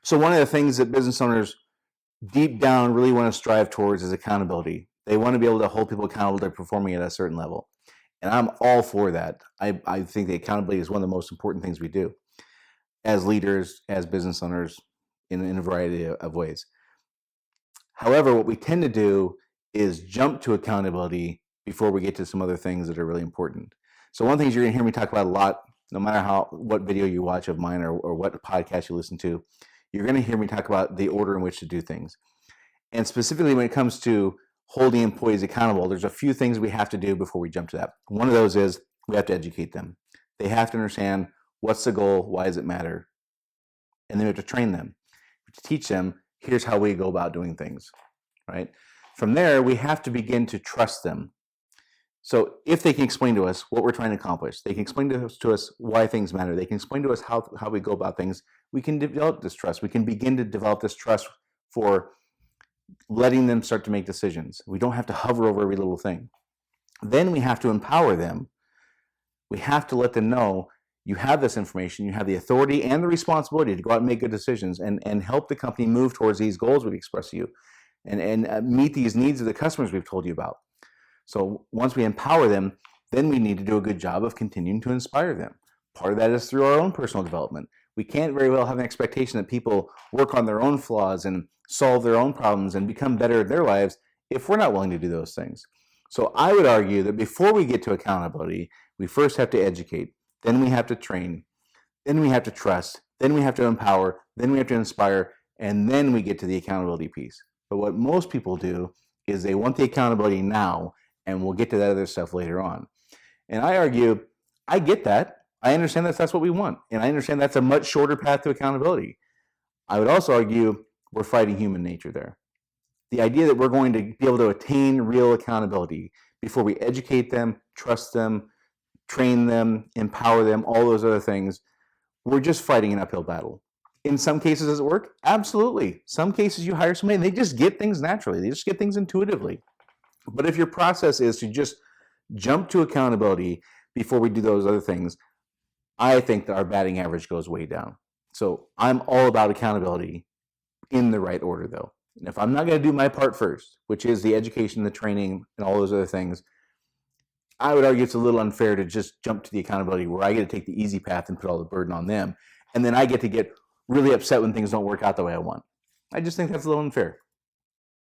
So one of the things that business owners deep down really want to strive towards is accountability. They want to be able to hold people accountable to performing at a certain level. And I'm all for that. I think the accountability is one of the most important things we do as leaders, as business owners, in a variety of ways. However, what we tend to do is jump to accountability before we get to some other things that are really important. So one of the things you're going to hear me talk about a lot, no matter what video you watch of mine or what podcast you listen to, you're going to hear me talk about the order in which to do things. And specifically when it comes to holding employees accountable, there's a few things we have to do before we jump to that. One of those is we have to educate them. They have to understand what's the goal, why does it matter, and then we have to train them. To teach them, here's how we go about doing things, right? From there, we have to begin to trust them. So if they can explain to us what we're trying to accomplish, they can explain to us why things matter, they can explain to us how we go about things, we can develop this trust. We can begin to develop this trust for letting them start to make decisions. We don't have to hover over every little thing. Then we have to empower them. We have to let them know you have this information, you have the authority and the responsibility to go out and make good decisions and help the company move towards these goals we've expressed to you and meet these needs of the customers we've told you about. So once we empower them, then we need to do a good job of continuing to inspire them. Part of that is through our own personal development. We can't very well have an expectation that people work on their own flaws and solve their own problems and become better in their lives if we're not willing to do those things. So I would argue that before we get to accountability, we first have to educate, then we have to train, then we have to trust, then we have to empower, then we have to inspire, and then we get to the accountability piece. But what most people do is they want the accountability now, and we'll get to that other stuff later on. And I argue, I get that. I understand that's what we want. And I understand that's a much shorter path to accountability. I would also argue we're fighting human nature there. The idea that we're going to be able to attain real accountability before we educate them, trust them, train them, empower them, all those other things, we're just fighting an uphill battle. In some cases, does it work? Absolutely. Some cases you hire somebody and they just get things naturally. They just get things intuitively. But if your process is to just jump to accountability before we do those other things, I think that our batting average goes way down. So I'm all about accountability in the right order, though. And if I'm not going to do my part first, which is the education, the training, and all those other things, I would argue it's a little unfair to just jump to the accountability where I get to take the easy path and put all the burden on them. And then I get to get really upset when things don't work out the way I want. I just think that's a little unfair.